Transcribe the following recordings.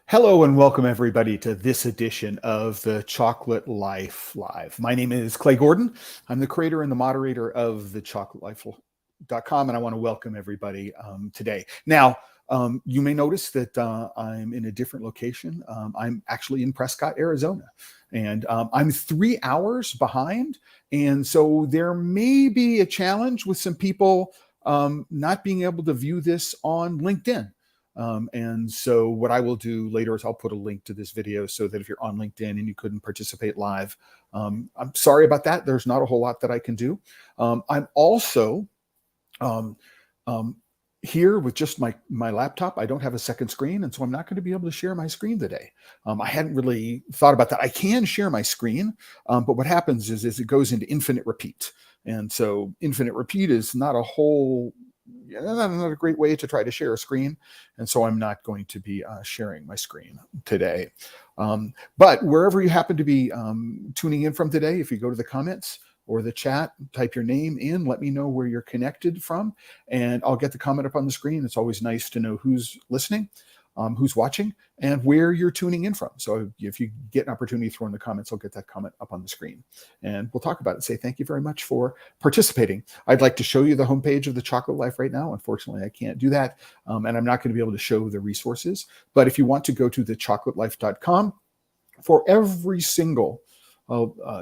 Hello and welcome everybody to this edition of the Chocolate Life Live. My name is Clay Gordon. I'm the creator and the moderator of TheChocolateLife.com, and I want to welcome everybody today. Now, you may notice that I'm in a different location. I'm actually in Prescott, Arizona, and I'm 3 hours behind. And so there may be a challenge with some people not being able to view this on LinkedIn. And so what I will do later is I'll put a link to this video so that if you're on LinkedIn and you couldn't participate live, I'm sorry about that. There's not a whole lot that I can do. I'm also here with just my laptop. I don't have a second screen, and so I'm not going to be able to share my screen today. I hadn't really thought about that. I can share my screen, but what happens is it goes into infinite repeat. And so infinite repeat is not a great way to try to share a screen. And so I'm not going to be sharing my screen today. But wherever you happen to be tuning in from today, if you go to the comments or the chat, type your name in, let me know where you're connected from, and I'll get the comment up on the screen. It's always nice to know who's listening, who's watching, and where you're tuning in from. So if you get an opportunity to throw in the comments, I'll get that comment up on the screen and we'll talk about it. Say thank you very much for participating. I'd like to show you the homepage of the Chocolate Life right now. Unfortunately, I can't do that. And I'm not going to be able to show the resources. But if you want to go to TheChocolateLife.com, for every single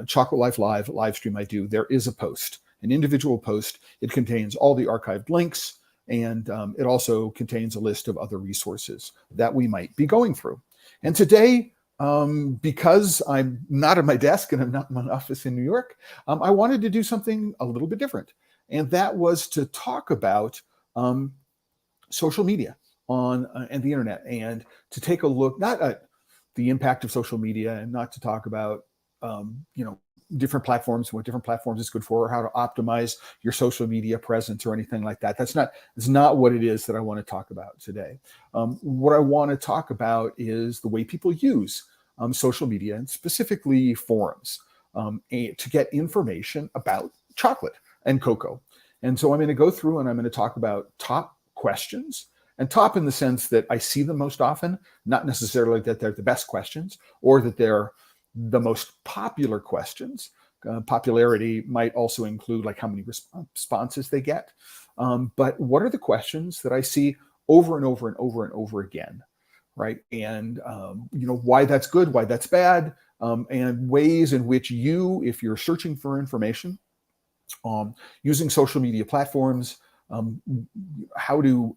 Chocolate Life live stream I do, there is a post, an individual post. It contains all the archived links, and it also contains a list of other resources that we might be going through. And today, because I'm not at my desk and I'm not in my office in New York, I wanted to do something a little bit different. And that was to talk about social media and the internet, and to take a look, not at the impact of social media, and not to talk about different platforms, what different platforms is good for, or how to optimize your social media presence or anything like that. That's not what it is that I want to talk about today. What I want to talk about is the way people use social media, and specifically forums, to get information about chocolate and cocoa. And so I'm going to go through and I'm going to talk about top questions, and top in the sense that I see them most often, not necessarily that they're the best questions or that they're the most popular questions. Popularity might also include like how many responses they get. But what are the questions that I see over and over and over and over again, right? And why that's good, why that's bad, and ways in which you, if you're searching for information, using social media platforms, how to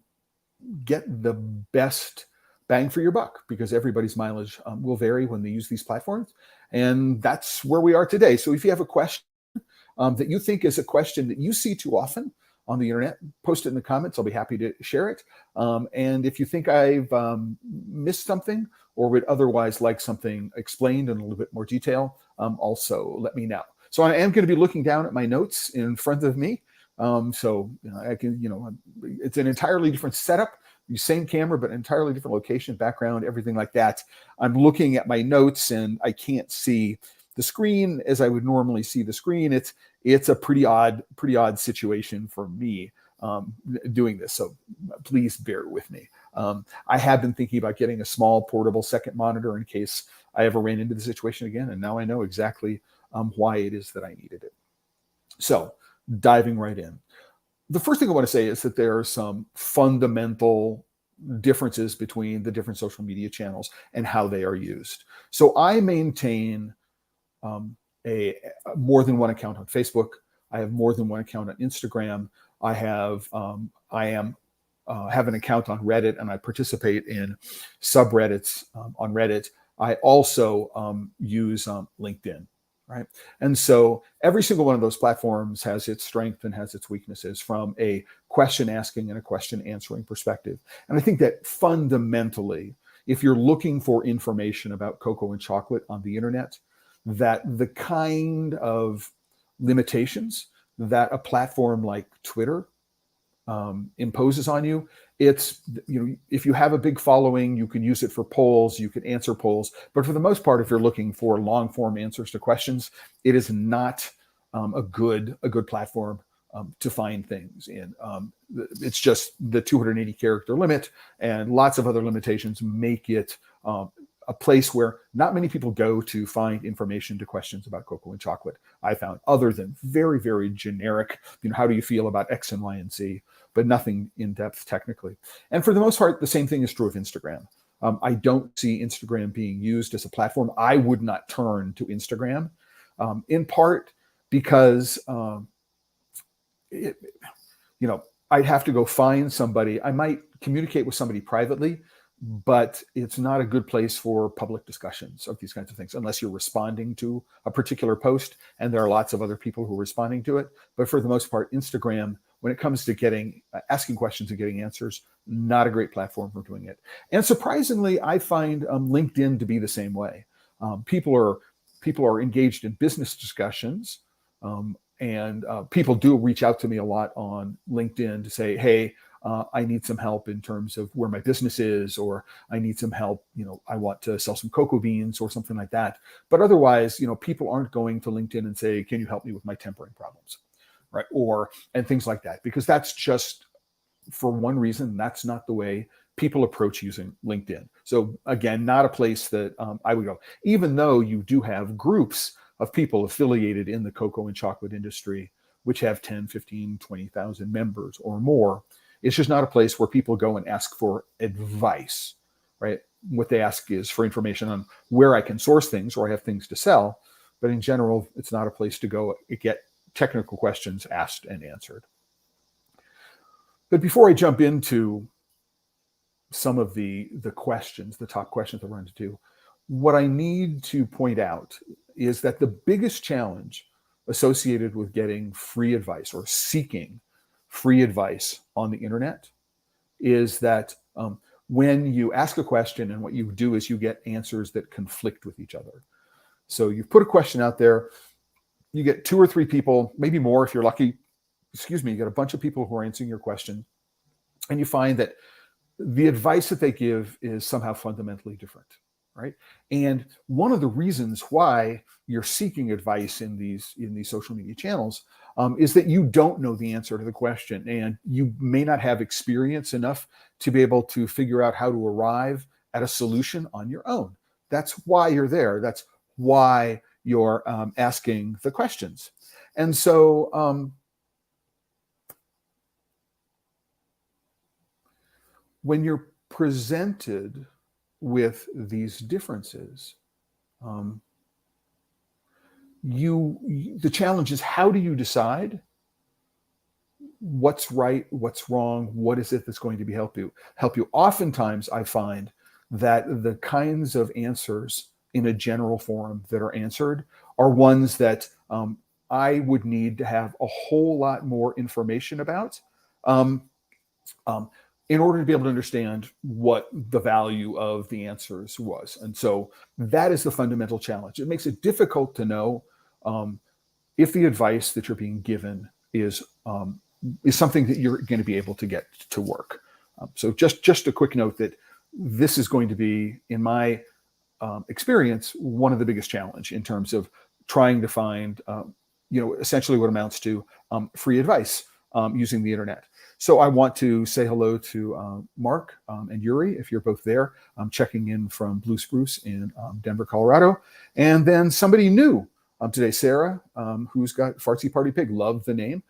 get the best bang for your buck, because everybody's mileage will vary when they use these platforms. And that's where we are today. So if you have a question that you think is a question that you see too often on the internet, post it in the comments. I'll be happy to share it. And if you think I've missed something or would otherwise like something explained in a little bit more detail, also let me know. So I am going to be looking down at my notes in front of me. So I can, it's an entirely different setup. Same camera, but entirely different location, background, everything like that. I'm looking at my notes and I can't see the screen as I would normally see the screen. It's a pretty odd situation for me doing this. So please bear with me. I have been thinking about getting a small portable second monitor in case I ever ran into the situation again. And now I know exactly why it is that I needed it. So diving right in. The first thing I want to say is that there are some fundamental differences between the different social media channels and how they are used. So I maintain more than one account on Facebook. I have more than one account on Instagram. I have an account on Reddit, and I participate in subreddits on Reddit. I also use LinkedIn. Right. And so every single one of those platforms has its strength and has its weaknesses from a question asking and a question answering perspective. And I think that fundamentally, if you're looking for information about cocoa and chocolate on the internet, that the kind of limitations that a platform like Twitter imposes on you. It's, if you have a big following, you can use it for polls, you can answer polls. But for the most part, if you're looking for long form answers to questions, it is not a good platform to find things in. It's just the 280 character limit and lots of other limitations make it a place where not many people go to find information to questions about cocoa and chocolate, I found, other than very, very generic, how do you feel about X and Y and Z, but nothing in depth technically. And for the most part, the same thing is true of Instagram. I don't see Instagram being used as a platform. I would not turn to Instagram, in part because I'd have to go find somebody. I might communicate with somebody privately, but it's not a good place for public discussions of these kinds of things unless you're responding to a particular post, and there are lots of other people who are responding to it. But for the most part, Instagram, when it comes to asking questions and getting answers, not a great platform for doing it. And surprisingly, I find LinkedIn to be the same way. People are engaged in business discussions, and people do reach out to me a lot on LinkedIn to say, hey, I need some help in terms of where my business is, or I need some help, I want to sell some cocoa beans or something like that. But otherwise, people aren't going to LinkedIn and say, can you help me with my tempering problems, right? And things like that, because that's just, for one reason, that's not the way people approach using LinkedIn. So again, not a place that I would go, even though you do have groups of people affiliated in the cocoa and chocolate industry, which have 10, 15, 20,000 members or more. It's just not a place where people go and ask for advice, right? What they ask is for information on where I can source things or I have things to sell. But in general, it's not a place to go get technical questions asked and answered. But before I jump into some of the questions, the top questions that we're going to do, what I need to point out is that the biggest challenge associated with getting free advice or seeking free advice on the internet is that when you ask a question, and what you do is you get answers that conflict with each other. So you put a question out there, you get 2 or 3 people, maybe more if you're lucky, you get a bunch of people who are answering your question, and you find that the advice that they give is somehow fundamentally different, right? And one of the reasons why you're seeking advice in these social media channels is that you don't know the answer to the question, and you may not have experience enough to be able to figure out how to arrive at a solution on your own. That's why you're there. That's why you're asking the questions. And so when you're presented with these differences, the challenge is, how do you decide what's right, what's wrong, what is it that's going to be help you? Oftentimes, I find that the kinds of answers in a general form that are answered are ones that I would need to have a whole lot more information about in order to be able to understand what the value of the answers was. And so that is the fundamental challenge. It makes it difficult to know if the advice that you're being given is something that you're going to be able to get to work. So just a quick note that this is going to be, in my experience, one of the biggest challenge in terms of trying to find, essentially what amounts to free advice using the internet. So I want to say hello to Mark and Yuri, if you're both there. I'm checking in from Blue Spruce in Denver, Colorado. And then somebody new today, Sarah, who's got Fartsy Party Pig. Love the name.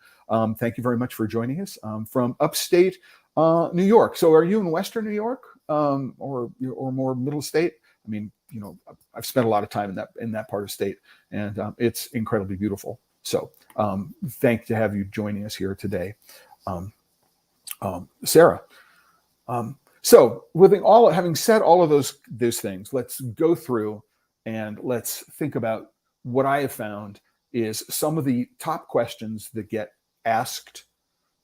Thank you very much for joining us from upstate New York. So are you in Western New York or more middle state? I mean, I've spent a lot of time in that part of state, and it's incredibly beautiful. So thank to have you joining us here today, Sarah. So having said all of those things, let's go through and let's think about what I have found is some of the top questions that get asked,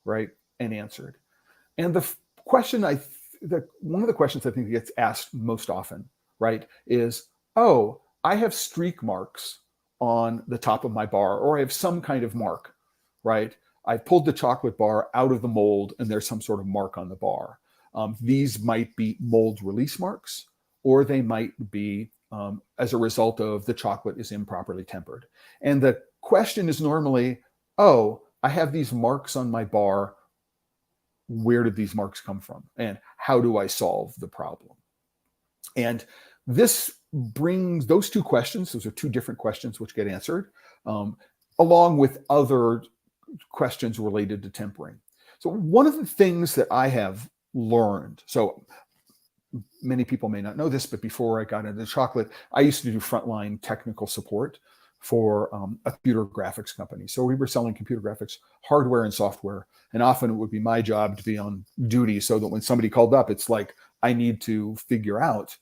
right, and answered. And one of the questions I think that gets asked most often, right, is, oh, I have streak marks on the top of my bar, or I have some kind of mark, right? I pulled the chocolate bar out of the mold and there's some sort of mark on the bar. These might be mold release marks, or they might be as a result of the chocolate is improperly tempered. And the question is normally, oh, I have these marks on my bar. Where did these marks come from? And how do I solve the problem? And this brings those two questions, those are two different questions which get answered, along with other questions related to tempering. So one of the things that I have learned, so many people may not know this, but before I got into chocolate, I used to do frontline technical support for a computer graphics company. So we were selling computer graphics hardware and software. And often it would be my job to be on duty so that when somebody called up, it's like, I need to figure out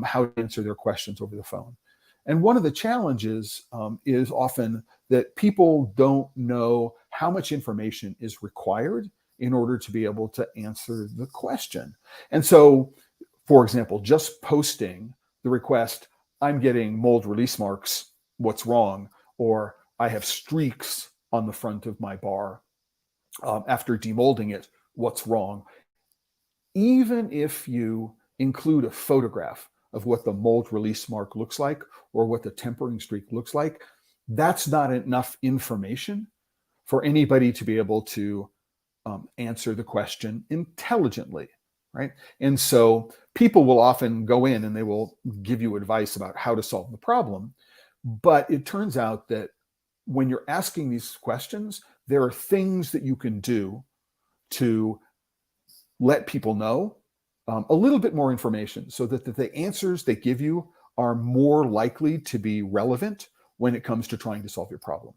how to answer their questions over the phone. And one of the challenges is often that people don't know how much information is required in order to be able to answer the question. And so, for example, just posting the request, I'm getting mold release marks, what's wrong? Or I have streaks on the front of my bar after demolding it, what's wrong? Even if you include a photograph of what the mold release mark looks like or what the tempering streak looks like, that's not enough information for anybody to be able to answer the question intelligently, right? And so people will often go in and they will give you advice about how to solve the problem. But it turns out that when you're asking these questions, there are things that you can do to let people know a little bit more information so that the answers they give you are more likely to be relevant when it comes to trying to solve your problem.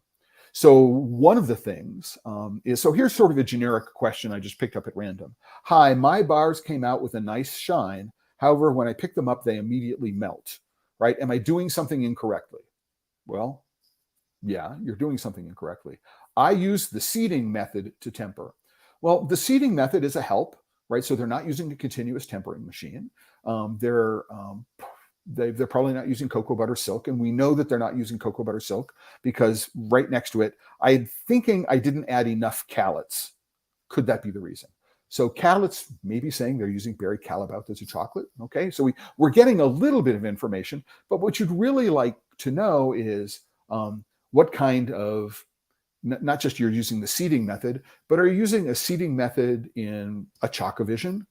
So one of the things is, so here's sort of a generic question I just picked up at random. Hi, my bars came out with a nice shine. However, when I pick them up, they immediately melt, right? Am I doing something incorrectly? Well, yeah, you're doing something incorrectly. I use the seeding method to temper. Well, the seeding method is a help, right? So they're not using a continuous tempering machine. They're probably not using cocoa butter silk. And we know that they're not using cocoa butter silk because right next to it, I'm thinking I didn't add enough calates. Could that be the reason? So calates may be saying they're using berry calabaut as a chocolate. Okay, so we're getting a little bit of information, but what you'd really like to know is what kind of, not just you're using the seeding method, but are you using a seeding method in a Chocovision,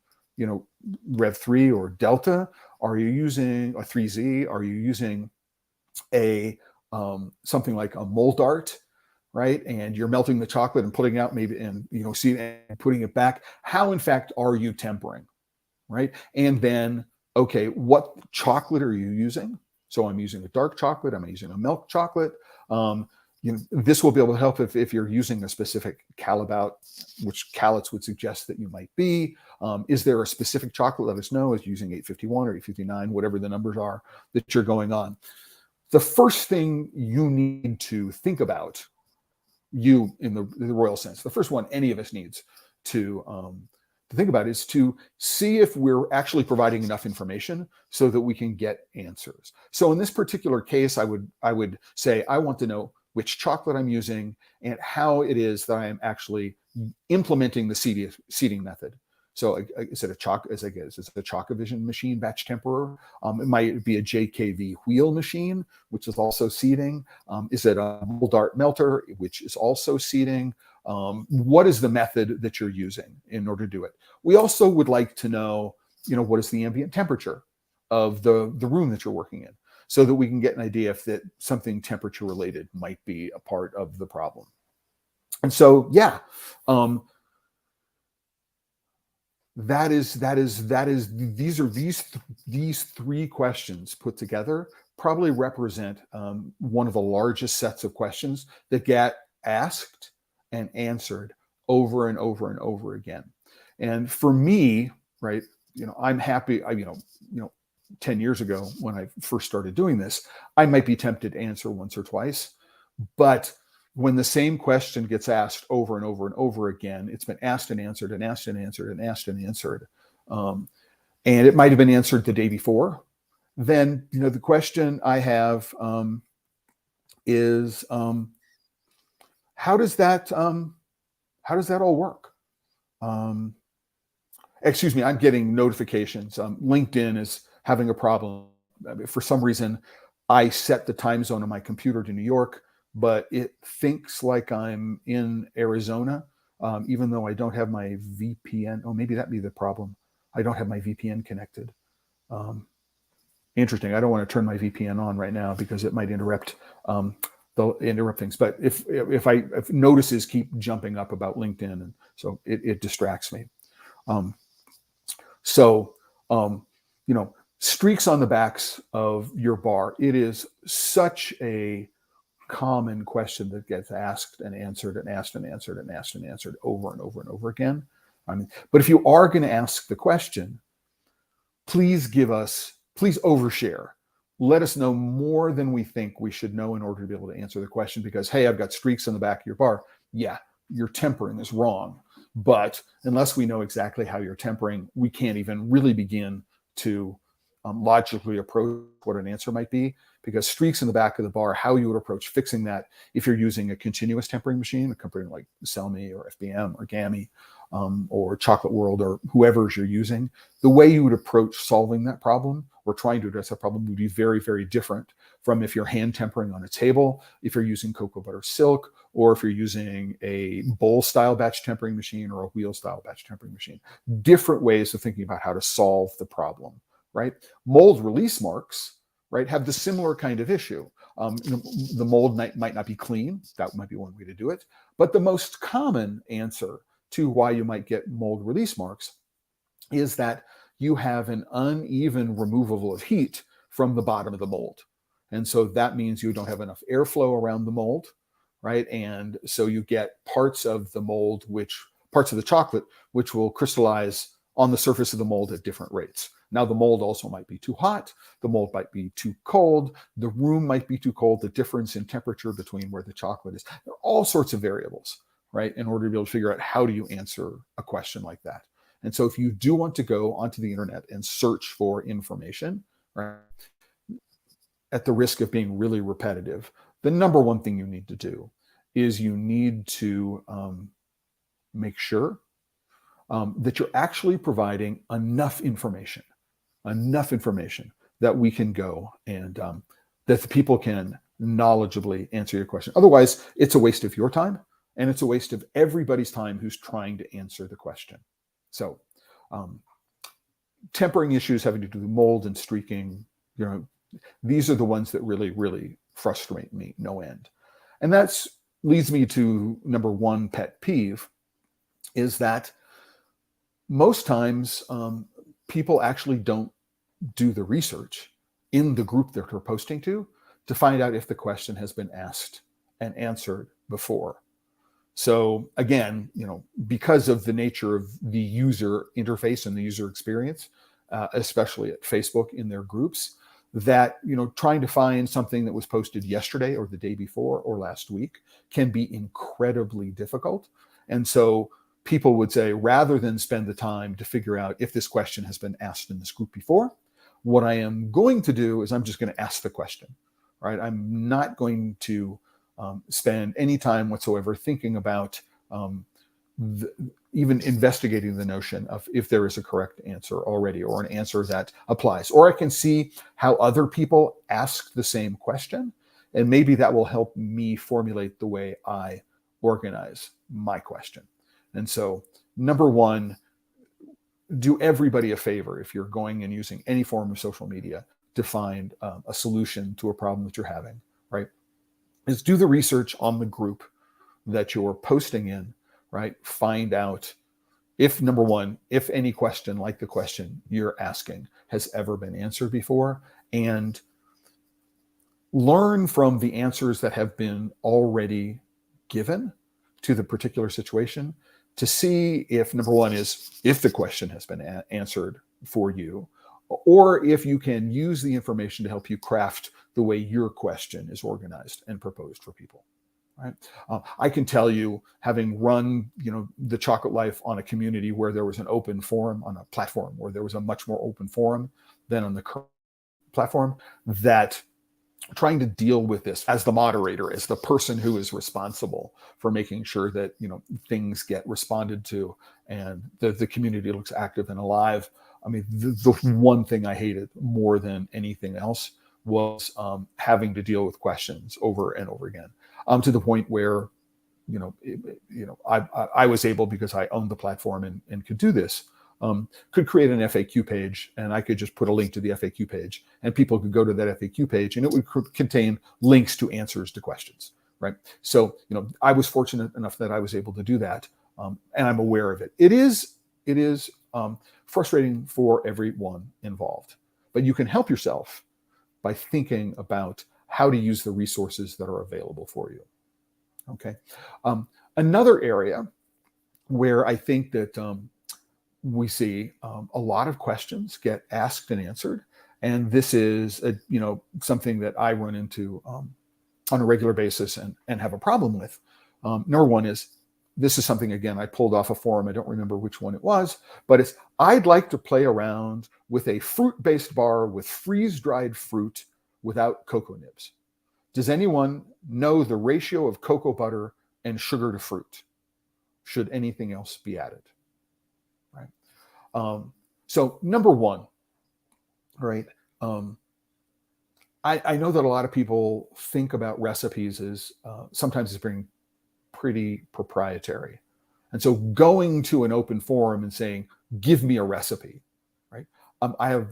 Rev 3 or Delta? Are you using a 3Z? Are you using a something like a mold art, right? And you're melting the chocolate and putting it out maybe and and putting it back. How in fact are you tempering, right? And then, okay, what chocolate are you using? So I'm using a dark chocolate. I'm using a milk chocolate. This will be able to help if you're using a specific calabaut, which calates would suggest that you might be. Is there a specific chocolate? Let us know. Is using 851 or 859, whatever the numbers are that you're going on. The first thing you need to think about, you in the royal sense, the first one any of us needs to think about is to see if we're actually providing enough information so that we can get answers. So in this particular case, I would say I want to know which chocolate I'm using and how it is that I am actually implementing the seeding method. So is it a Chocovision machine batch temperer? It might be a JKV wheel machine, which is also seeding. Is it a mold art melter, which is also seeding? What is the method that you're using in order to do it? We also would like to know, what is the ambient temperature of the room that you're working in, so that we can get an idea if that something temperature related might be a part of the problem. And so, yeah, these three questions put together probably represent one of the largest sets of questions that get asked and answered over and over and over again. And for me, right, I'm happy. 10 years ago when I first started doing this, I might be tempted to answer once or twice, but when the same question gets asked over and over and over again, it's been asked and answered and asked and answered and asked and answered, and it might have been answered the day before. Then the question I have is how does that all work? Excuse me, I'm getting notifications. LinkedIn is having a problem. I mean, for some reason, I set the time zone on my computer to New York, but it thinks like I'm in Arizona, even though I don't have my VPN. Oh, maybe that'd be the problem. I don't have my VPN connected. Interesting. I don't want to turn my VPN on right now because it might interrupt things. But if notices keep jumping up about LinkedIn, and so it distracts me. Streaks on the backs of your bar. It is such a common question that gets asked and answered and asked and answered and asked and answered over and over and over again. But if you are going to ask the question, please overshare. Let us know more than we think we should know in order to be able to answer the question, because, hey, I've got streaks on the back of your bar. Yeah, your tempering is wrong. But unless we know exactly how you're tempering, we can't even really begin to logically approach what an answer might be, because streaks in the back of the bar, how you would approach fixing that if you're using a continuous tempering machine, a company like Selmy or FBM or Gammy or Chocolate World or whoever's you're using, the way you would approach solving that problem or trying to address that problem would be very, very different from if you're hand tempering on a table, if you're using cocoa butter silk, or if you're using a bowl style batch tempering machine or a wheel style batch tempering machine. Different ways of thinking about how to solve the problem, right? Mold release marks, right, have the similar kind of issue. The mold might not be clean. That might be one way to do it. But the most common answer to why you might get mold release marks is that you have an uneven removal of heat from the bottom of the mold. And so that means you don't have enough airflow around the mold, right? And so you get parts of the mold, parts of the chocolate, which will crystallize on the surface of the mold at different rates. Now, the mold also might be too hot. The mold might be too cold. The room might be too cold. The difference in temperature between where the chocolate is. There are all sorts of variables, right, in order to be able to figure out how do you answer a question like that. And so if you do want to go onto the internet and search for information, right, at the risk of being really repetitive, the number one thing you need to do is you need to make sure that you're actually providing enough information that we can go and that the people can knowledgeably answer your question. Otherwise, it's a waste of your time and it's a waste of everybody's time who's trying to answer the question. So tempering issues having to do with mold and streaking, these are the ones that really, really frustrate me no end. And that leads me to number one pet peeve, is that most times people actually don't do the research in the group that they're posting to find out if the question has been asked and answered before. So again, because of the nature of the user interface and the user experience, especially at Facebook in their groups, that trying to find something that was posted yesterday or the day before or last week can be incredibly difficult. And so people would say, rather than spend the time to figure out if this question has been asked in this group before, what I am going to do is I'm just going to ask the question, right? I'm not going to spend any time whatsoever thinking about even investigating the notion of if there is a correct answer already or an answer that applies. Or I can see how other people ask the same question, and maybe that will help me formulate the way I organize my question. And so, number one, do everybody a favor if you're going and using any form of social media to find a solution to a problem that you're having, right? Is do the research on the group that you're posting in, right? Find out if, number one, if any question like the question you're asking has ever been answered before, and learn from the answers that have been already given to the particular situation to see if, number one, is if the question has been answered for you, or if you can use the information to help you craft the way your question is organized and proposed for people. Right? I can tell you, having run, the Chocolate Life on a community where there was an open forum, on a platform where there was a much more open forum than on the current platform, that trying to deal with this as the moderator, as the person who is responsible for making sure that, things get responded to and the community looks active and alive. I mean, the one thing I hated more than anything else was having to deal with questions over and over again, to the point where, I was able, because I owned the platform and could do this, could create an FAQ page, and I could just put a link to the FAQ page, and people could go to that FAQ page, and it would contain links to answers to questions, right? So, I was fortunate enough that I was able to do that, and I'm aware of it. It is frustrating for everyone involved, but you can help yourself by thinking about how to use the resources that are available for you. Okay. Another area where I think that we see a lot of questions get asked and answered, and this is something that I run into on a regular basis and have a problem with. Number one is, this is something, again, I pulled off a forum. I don't remember which one it was, but it's, I'd like to play around with a fruit-based bar with freeze-dried fruit without cocoa nibs. Does anyone know the ratio of cocoa butter and sugar to fruit? Should anything else be added? Right. So number one, right? I know that a lot of people think about recipes as sometimes as being pretty proprietary, and so going to an open forum and saying, "Give me a recipe," right? I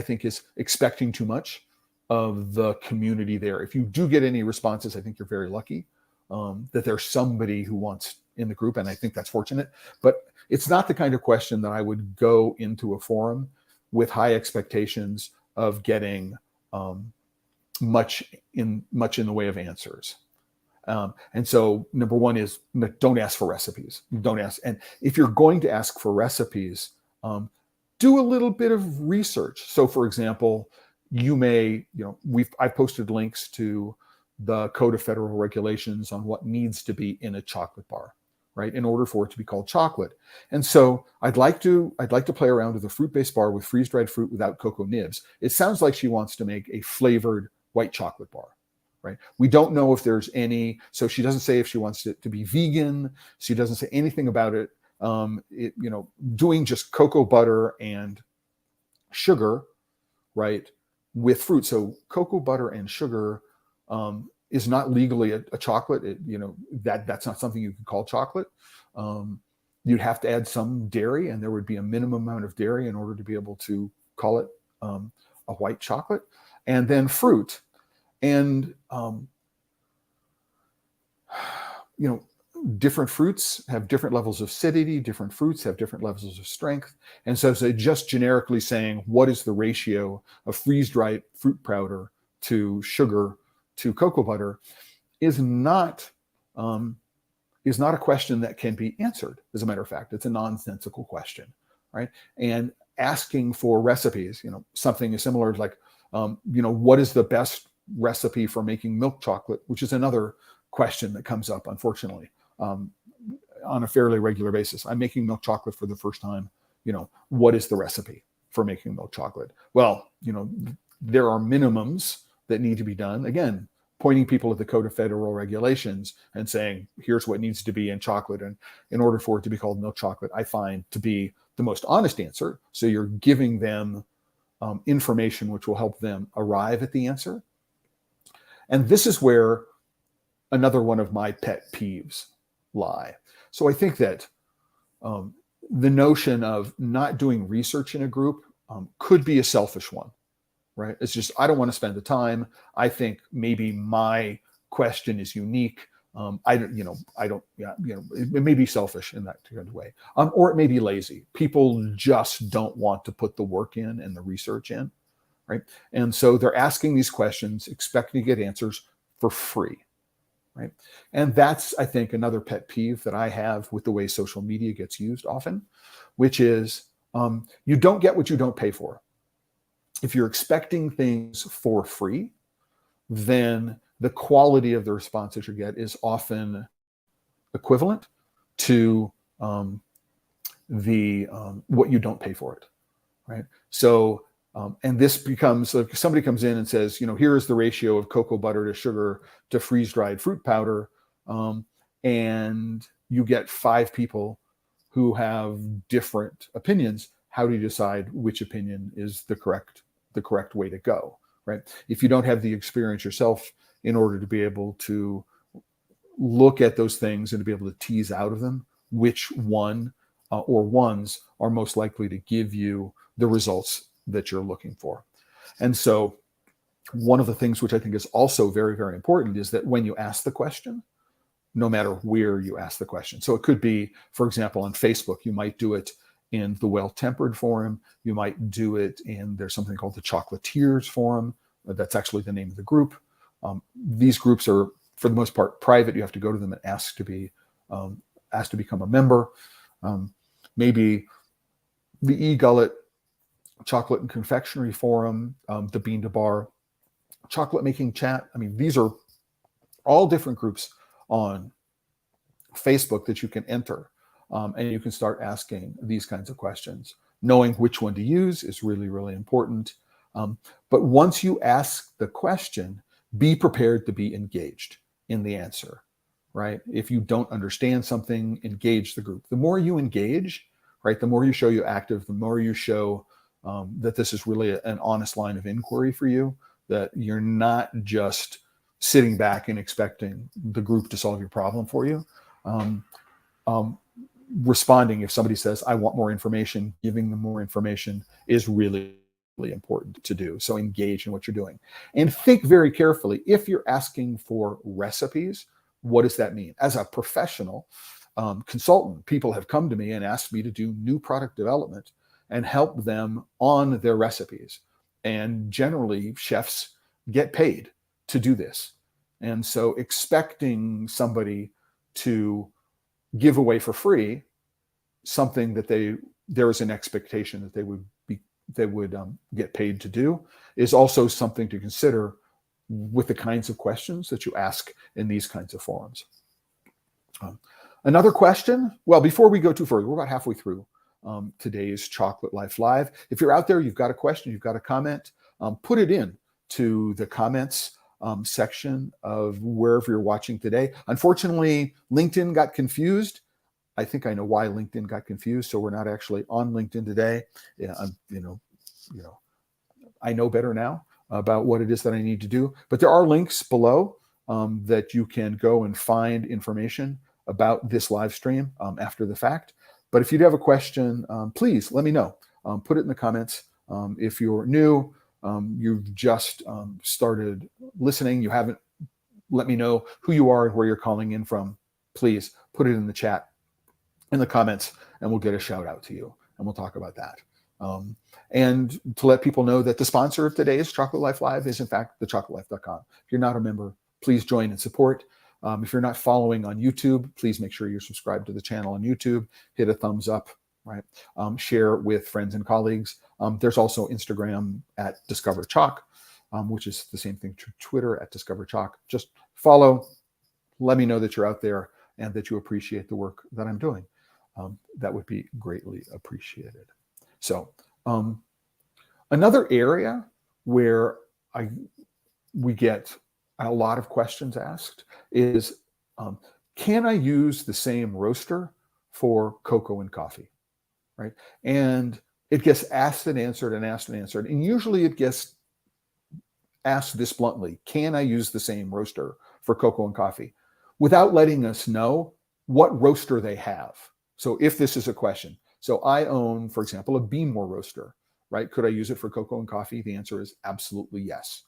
think is expecting too much of the community there. If you do get any responses, I think you're very lucky that there's somebody who wants in the group, and I think that's fortunate. But it's not the kind of question that I would go into a forum with high expectations of getting much in the way of answers. And so number one is, don't ask for recipes. Don't ask. And if you're going to ask for recipes, do a little bit of research. So for example, you may, I've posted links to the Code of Federal Regulations on what needs to be in a chocolate bar, right, in order for it to be called chocolate. And so I'd like to play around with a fruit-based bar with freeze-dried fruit without cocoa nibs. It sounds like she wants to make a flavored white chocolate bar, right? We don't know if there's any, so she doesn't say if she wants it to be vegan. She doesn't say anything about it. Doing just cocoa butter and sugar, right, with fruit. So cocoa butter and sugar is not legally a chocolate. That's not something you could call chocolate. You'd have to add some dairy, and there would be a minimum amount of dairy in order to be able to call it a white chocolate. And then fruit, and different fruits have different levels of acidity. Different fruits have different levels of strength. And so just generically saying, what is the ratio of freeze-dried fruit powder to sugar to cocoa butter is not a question that can be answered. As a matter of fact, it's a nonsensical question, right? And asking for recipes, something as similar as like, what is the best recipe for making milk chocolate, which is another question that comes up, unfortunately, on a fairly regular basis. I'm making milk chocolate for the first time. What is the recipe for making milk chocolate? Well, there are minimums that need to be done. Again, pointing people at the Code of Federal Regulations and saying, here's what needs to be in chocolate. And in order for it to be called milk chocolate, I find to be the most honest answer. So you're giving them information which will help them arrive at the answer. And this is where another one of my pet peeves lie. So I think that the notion of not doing research in a group could be a selfish one, right? It's just, I don't want to spend the time. I think maybe my question is unique. It may be selfish in that kind of way. Or it may be lazy. People just don't want to put the work in and the research in, right? And so they're asking these questions, expecting to get answers for free, right? And that's, I think, another pet peeve that I have with the way social media gets used often, which is you don't get what you don't pay for. If you're expecting things for free, then the quality of the responses you get is often equivalent to what you don't pay for it, right? So And this becomes like somebody comes in and says, here is the ratio of cocoa butter to sugar to freeze-dried fruit powder. And you get 5 people who have different opinions. How do you decide which opinion is the correct way to go, right? If you don't have the experience yourself in order to be able to look at those things and to be able to tease out of them which one or ones are most likely to give you the results that you're looking for. And so one of the things which I think is also very, very important is that when you ask the question, no matter where you ask the question. So it could be, for example, on Facebook, you might do it in the Well-Tempered forum. You might do it in, there's something called the Chocolatiers forum. That's actually the name of the group. These groups are, for the most part, private. You have to go to them and ask to become a member. Maybe the E-Gullet Chocolate and Confectionery Forum, the Bean to Bar Chocolate Making Chat. I mean, these are all different groups on Facebook that you can enter, and you can start asking these kinds of questions. Knowing which one to use is really, really important. But once you ask the question, be prepared to be engaged in the answer, right? If you don't understand something, engage the group. The more you engage, right, the more you show you're active, the more you show that this is really an honest line of inquiry for you, that you're not just sitting back and expecting the group to solve your problem for you. Responding if somebody says, I want more information, giving them more information is really, really important to do. So engage in what you're doing. And think very carefully, if you're asking for recipes, what does that mean? As a professional consultant, people have come to me and asked me to do new product development and help them on their recipes. And generally, chefs get paid to do this. And so expecting somebody to give away for free something that there is an expectation that they would get paid to do is also something to consider with the kinds of questions that you ask in these kinds of forums. Another question, well, before we go too further, we're about halfway through today's Chocolate Life Live. If you're out there, you've got a question, you've got a comment, put it in to the comments section of wherever you're watching today. Unfortunately, LinkedIn got confused. I think I know why LinkedIn got confused. So we're not actually on LinkedIn today. Yeah, I know better now about what it is that I need to do. But there are links below that you can go and find information about this live stream after the fact. But if you do have a question, please let me know. Put it in the comments. If you're new, you've just started listening, you haven't let me know who you are and where you're calling in from, please put it in the chat, in the comments, and we'll get a shout out to you, and we'll talk about that. And to let people know that the sponsor of today's Chocolate Life Live is, in fact, TheChocolateLife.com. If you're not a member, please join and support. If you're not following on YouTube, please make sure you're subscribed to the channel on YouTube. Hit a thumbs up, right? Share with friends and colleagues. There's also Instagram at DiscoverChoc, which is the same thing to Twitter at DiscoverChoc. Just follow, let me know that you're out there and that you appreciate the work that I'm doing. That would be greatly appreciated. So another area where we get a lot of questions asked is, can I use the same roaster for cocoa and coffee, right? And it gets asked and answered and asked and answered. And usually it gets asked this bluntly, can I use the same roaster for cocoa and coffee? Without letting us know what roaster they have. So if this is a question, so I own, for example, a Beanmore roaster, right? Could I use it for cocoa and coffee? The answer is absolutely yes.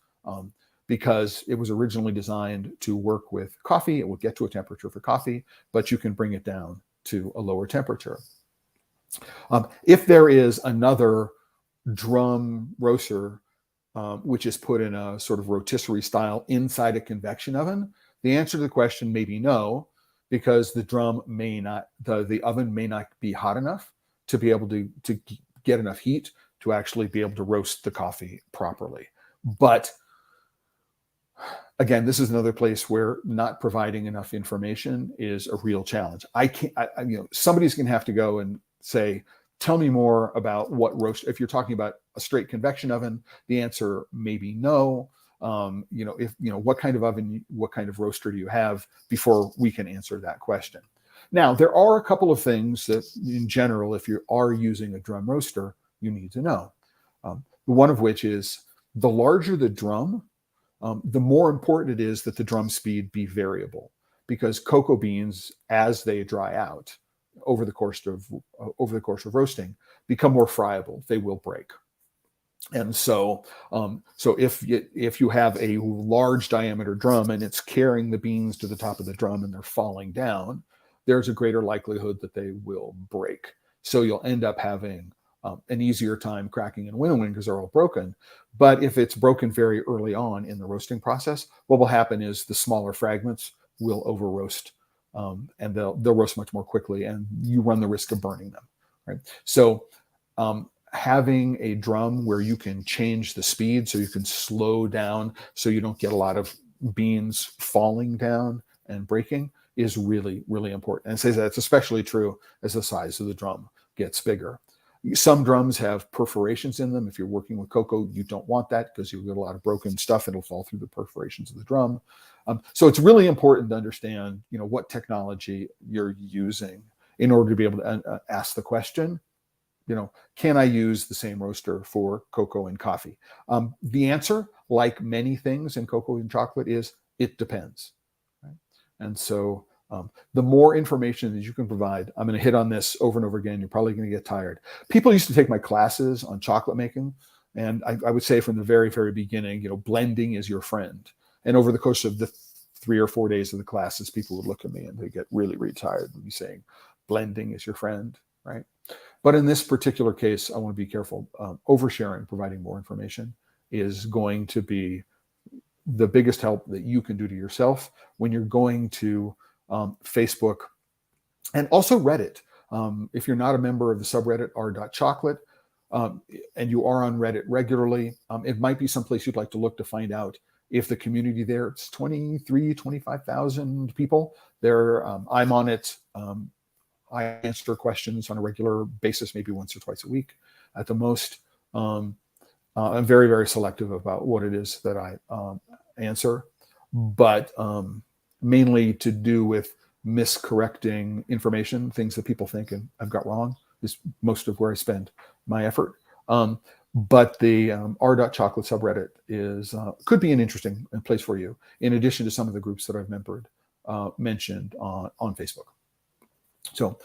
Because it was originally designed to work with coffee. It will get to a temperature for coffee, but you can bring it down to a lower temperature. If there is another drum roaster, which is put in a sort of rotisserie style inside a convection oven, the answer to the question may be no, because the drum may not, the oven may not be hot enough to be able to get enough heat to actually be able to roast the coffee properly. But again, this is another place where not providing enough information is a real challenge. Somebody's going to have to go and say, tell me more about what roast. If you're talking about a straight convection oven? The answer may be no. What kind of oven, what kind of roaster do you have before we can answer that question? Now, there are a couple of things that in general, if you are using a drum roaster, you need to know. One of which is the larger the drum, the more important it is that the drum speed be variable, because cocoa beans, as they dry out over the course of roasting, become more friable. They will break. And so if you have a large diameter drum and it's carrying the beans to the top of the drum and they're falling down, there's a greater likelihood that they will break. So you'll end up having an easier time cracking and winnowing because they're all broken. But if it's broken very early on in the roasting process, what will happen is the smaller fragments will over roast, and they'll roast much more quickly, and you run the risk of burning them. Right. So having a drum where you can change the speed, so you can slow down, so you don't get a lot of beans falling down and breaking, is really, really important. And says that's especially true as the size of the drum gets bigger. Some drums have perforations in them. If you're working with cocoa, you don't want that because you'll get a lot of broken stuff. It'll fall through the perforations of the drum. So it's really important to understand, what technology you're using in order to be able to ask the question, can I use the same roaster for cocoa and coffee? The answer, like many things in cocoa and chocolate, is it depends. Right? And so the more information that you can provide, I'm going to hit on this over and over again. You're probably going to get tired. People used to take my classes on chocolate making, and I would say from the very, very beginning, blending is your friend. And over the course of the 3 or 4 days of the classes, people would look at me and they get really, really tired and be saying, blending is your friend, right? But in this particular case, I want to be careful. Oversharing, providing more information, is going to be the biggest help that you can do to yourself when you're going to Facebook and also Reddit. If you're not a member of the subreddit r.chocolate, and you are on Reddit regularly, it might be someplace you'd like to look to find out if the community there, it's 25,000 people there. I'm on it. I answer questions on a regular basis, maybe once or twice a week at the most. I'm very, very selective about what it is that I answer, but mainly to do with miscorrecting information, things that people think and I've got wrong, is most of where I spend my effort. But the r.chocolate subreddit could be an interesting place for you, in addition to some of the groups that I've mentioned on Facebook. So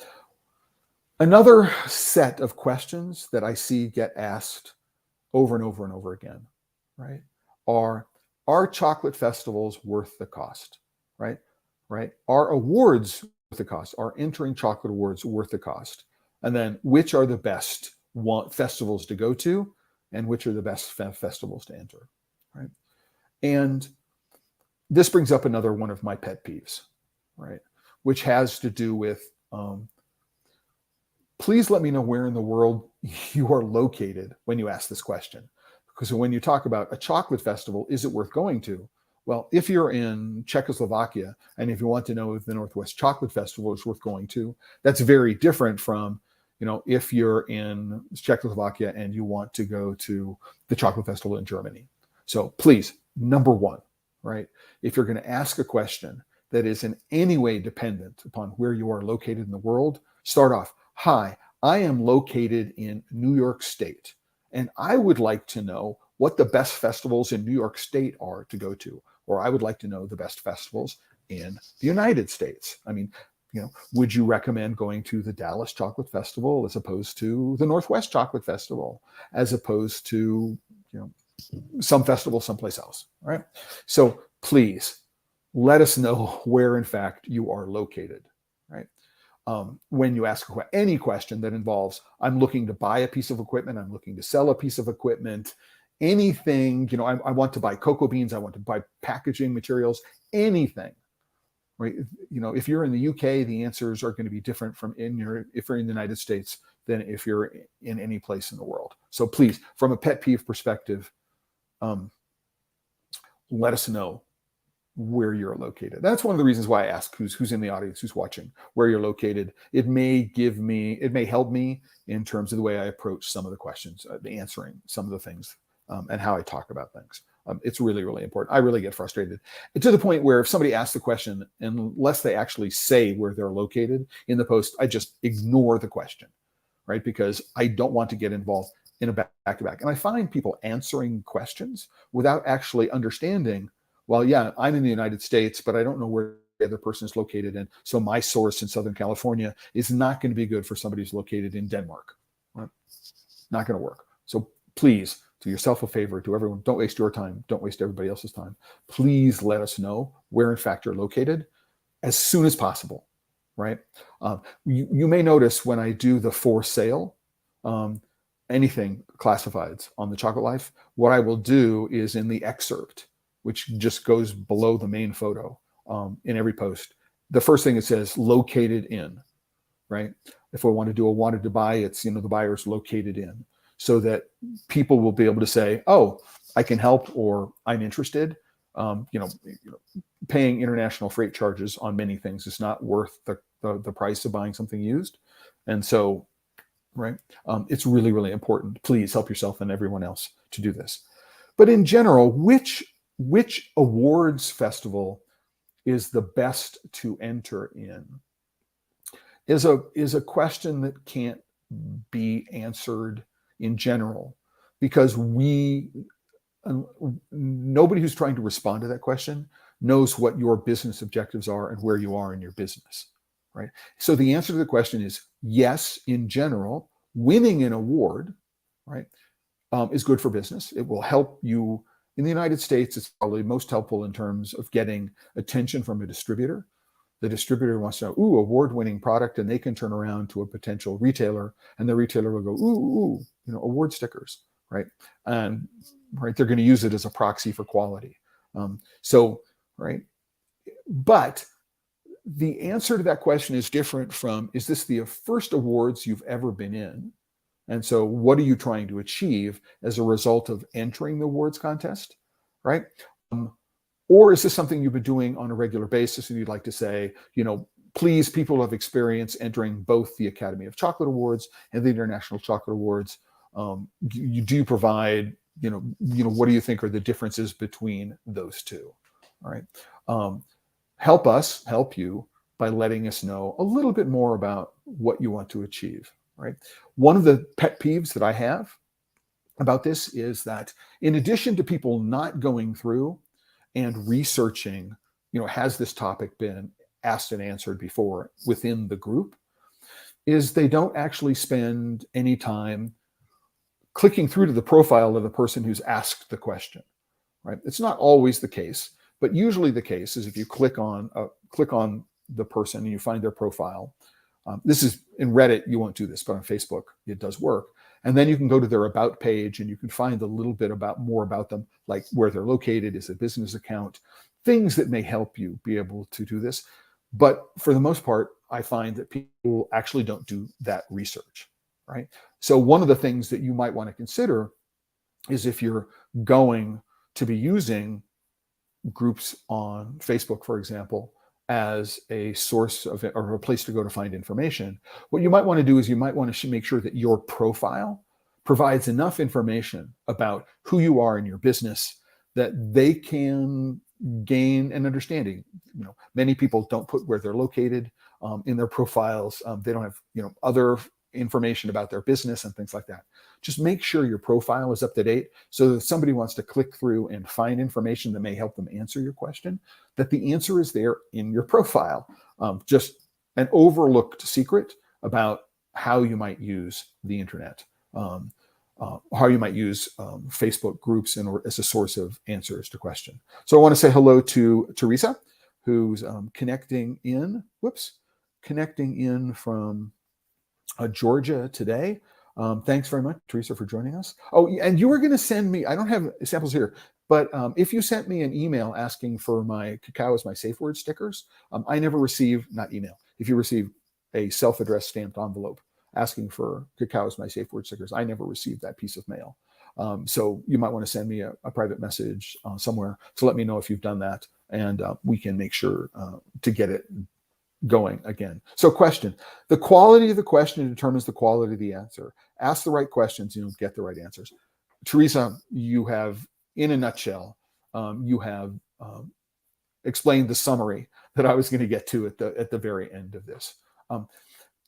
another set of questions that I see get asked over and over and over again, right, are chocolate festivals worth the cost, right? Are awards worth the cost? Are entering chocolate awards worth the cost? And then which are the best festivals to go to, and which are the best festivals to enter, right? And this brings up another one of my pet peeves, right, which has to do with please let me know where in the world you are located when you ask this question. Because when you talk about a chocolate festival, is it worth going to? Well, if you're in Czechoslovakia and if you want to know if the Northwest Chocolate Festival is worth going to, that's very different from, if you're in Czechoslovakia and you want to go to the chocolate festival in Germany. So please, number one, right, if you're going to ask a question that is in any way dependent upon where you are located in the world, start off, hi, I am located in New York State, and I would like to know what the best festivals in New York State are to go to, or I would like to know the best festivals in the United States. I mean, would you recommend going to the Dallas Chocolate Festival as opposed to the Northwest Chocolate Festival, as opposed to, some festival someplace else, right? So please let us know where, in fact, you are located, right? When you ask any question that involves, I'm looking to buy a piece of equipment, I'm looking to sell a piece of equipment, anything, I want to buy cocoa beans, I want to buy packaging materials, anything, right? If you're in the UK, the answers are going to be different from if you're in the United States than if you're in any place in the world. So please, from a pet peeve perspective, let us know where you're located. That's one of the reasons why I ask who's in the audience, who's watching, where you're located. It may help me in terms of the way I approach some of the questions, answering some of the things, and how I talk about things. It's really, really important. I really get frustrated to the point where if somebody asks the question, unless they actually say where they're located in the post, I just ignore the question, right? Because I don't want to get involved in a back-to-back. And I find people answering questions without actually understanding, well, yeah, I'm in the United States, but I don't know where the other person is located. And so my source in Southern California is not going to be good for somebody who's located in Denmark. Right? Not going to work. So please, do yourself a favor, to everyone, don't waste your time. Don't waste everybody else's time. Please let us know where in fact you're located as soon as possible, right? You may notice when I do the for sale, anything classifieds on The Chocolate Life, what I will do is in the excerpt, which just goes below the main photo in every post, the first thing it says, located in, right? If we want to do a wanted to buy, it's, the buyer's located in, so that people will be able to say, oh, I can help, or I'm interested. Paying international freight charges on many things is not worth the price of buying something used. And so, right, it's really, really important. Please help yourself and everyone else to do this. But in general, which awards festival is the best to enter in is a question that can't be answered in general, because nobody who's trying to respond to that question knows what your business objectives are and where you are in your business, right? So the answer to the question is yes, in general, winning an award, right, is good for business. It will help you. In the United States, it's probably most helpful in terms of getting attention from a distributor. The distributor wants to know, award-winning product, and they can turn around to a potential retailer, and the retailer will go, award stickers, right? And right, they're going to use it as a proxy for quality. Right. But the answer to that question is different from, is this the first awards you've ever been in? And so what are you trying to achieve as a result of entering the awards contest, right? Or is this something you've been doing on a regular basis and you'd like to say, please, people who have experience entering both the Academy of Chocolate Awards and the International Chocolate Awards, do you provide, what do you think are the differences between those two? All right. Help you by letting us know a little bit more about what you want to achieve, right? One of the pet peeves that I have about this is that in addition to people not going through and researching, has this topic been asked and answered before within the group, is they don't actually spend any time clicking through to the profile of the person who's asked the question, right? It's not always the case, but usually the case is if you click on the person and you find their profile. This is in Reddit, you won't do this, but on Facebook, it does work. And then you can go to their about page and you can find a little bit more about them, like where they're located, is a business account, things that may help you be able to do this. But for the most part, I find that people actually don't do that research, right? So one of the things that you might want to consider is if you're going to be using groups on Facebook, for example, as a source of or a place to go to find information, what you might want to do is you might want to make sure that your profile provides enough information about who you are in your business that they can gain an understanding. Many people don't put where they're located in their profiles. They don't have, other information about their business and things like that. Just make sure your profile is up to date so that if somebody wants to click through and find information that may help them answer your question, that the answer is there in your profile. Just an overlooked secret about how you might use the internet, how you might use Facebook groups as a source of answers to question. So I want to say hello to Teresa, who's connecting in from Georgia today. Thanks very much, Teresa, for joining us. Oh, and you were going to send me, I don't have samples here, but if you sent me an email asking for my Cacao as my safe word stickers, I never received, not email, if you receive a self-addressed stamped envelope asking for Cacao as my safe word stickers, I never received that piece of mail. So you might want to send me a private message somewhere to let me know if you've done that, and we can make sure to get it going again. So question, the quality of the question determines the quality of the answer. Ask the right questions, you'll get the right answers. Teresa, you have, in a nutshell, you have explained the summary that I was going to get to at the very end of this.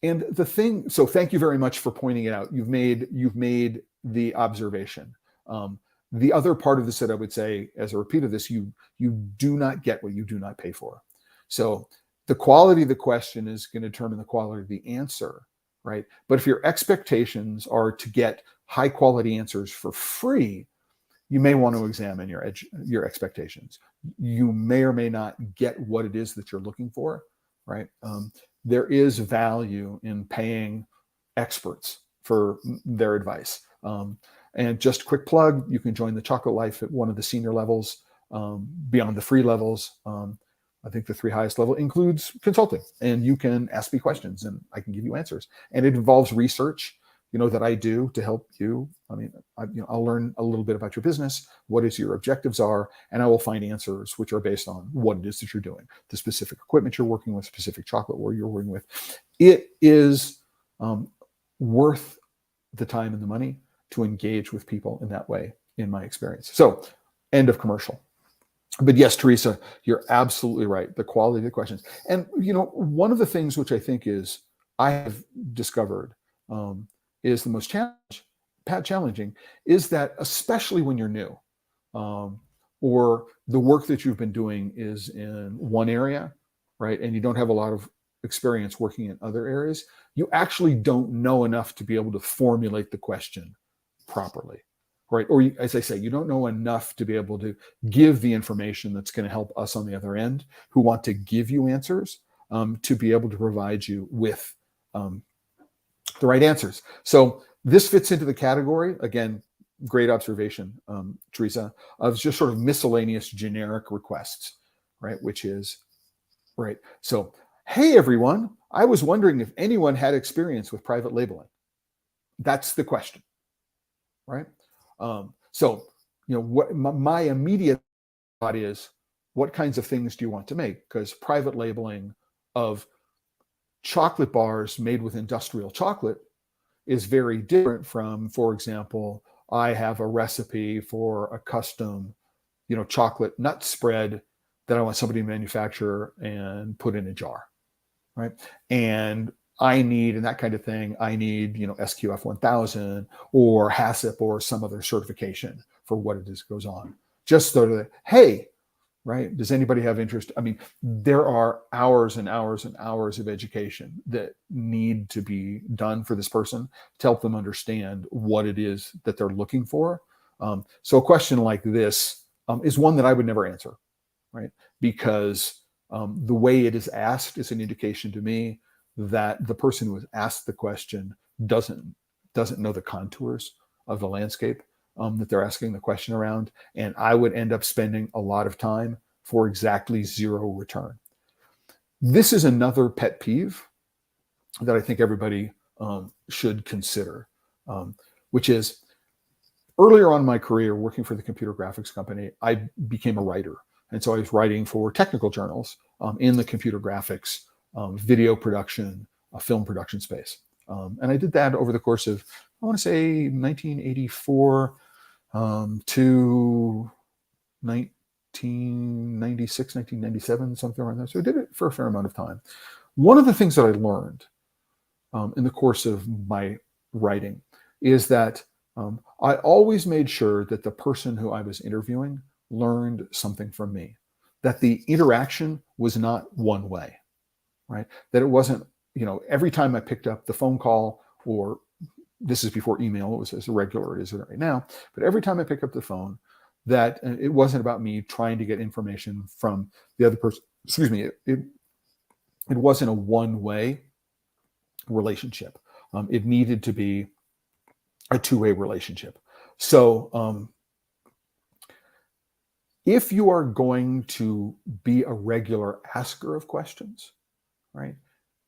And the thing, so thank you very much for pointing it out. You've made the observation. The other part of this that I would say, as a repeat of this, you do not get what you do not pay for. So the quality of the question is going to determine the quality of the answer, right? But if your expectations are to get high quality answers for free, you may want to examine your expectations. You may or may not get what it is that you're looking for, right? There is value in paying experts for their advice. And just a quick plug, you can join the Chocolate Life at one of the senior levels, beyond the free levels. I think the 3 highest level includes consulting, and you can ask me questions and I can give you answers. And it involves research, that I do to help you. I mean, I'll learn a little bit about your business, what is your objectives are, and I will find answers which are based on what it is that you're doing, the specific equipment you're working with, specific chocolate where you're working with. It is worth the time and the money to engage with people in that way, in my experience. So, end of commercial. But yes, Teresa, you're absolutely right. The quality of the questions. And, one of the things which I think I have discovered is the most challenging is that, especially when you're new, or the work that you've been doing is in one area, right? And you don't have a lot of experience working in other areas, you actually don't know enough to be able to formulate the question properly. Right. Or as I say, you don't know enough to be able to give the information that's going to help us on the other end who want to give you answers, to be able to provide you with the right answers. So this fits into the category, again, great observation, Teresa, of just sort of miscellaneous generic requests, right? Which is, right. So, hey, everyone, I was wondering if anyone had experience with private labeling. That's the question, right? So, what my immediate thought is, what kinds of things do you want to make? Because private labeling of chocolate bars made with industrial chocolate is very different from, for example, I have a recipe for a custom, chocolate nut spread that I want somebody to manufacture and put in a jar, right? And I need, and that kind of thing, I need, SQF 1000 or HACCP or some other certification for what it is that goes on. Just so that, hey, right, does anybody have interest? I mean, there are hours and hours and hours of education that need to be done for this person to help them understand what it is that they're looking for. So a question like this is one that I would never answer, right? Because the way it is asked is an indication to me that the person who has asked the question doesn't know the contours of the landscape that they're asking the question around. And I would end up spending a lot of time for exactly zero return. This is another pet peeve that I think everybody should consider, which is, earlier on in my career working for the computer graphics company, I became a writer. And so I was writing for technical journals in the computer graphics, video production, film production space. And I did that over the course of, I want to say 1984 to 1996, 1997, something like that. So I did it for a fair amount of time. One of the things that I learned in the course of my writing is that I always made sure that the person who I was interviewing learned something from me, that the interaction was not one way, right? That it wasn't, every time I picked up the phone call, or this is before email, it was as regular as it is right now, but every time I pick up the phone, that it wasn't about me trying to get information from the other person. Excuse me. It wasn't a one-way relationship. It needed to be a two-way relationship. So if you are going to be a regular asker of questions, right,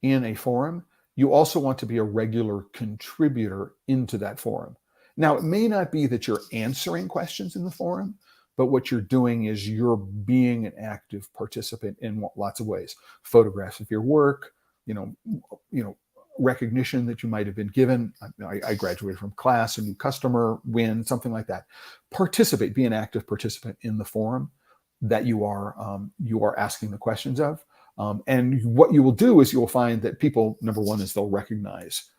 in a forum, you also want to be a regular contributor into that forum. Now, it may not be that you're answering questions in the forum, but what you're doing is you're being an active participant in lots of ways. Photographs of your work, you know, recognition that you might have been given. I graduated from class, a new customer win, something like that. Participate, be an active participant in the forum that you are asking the questions of. And what you will do is you will find that people, number one, is they'll recognize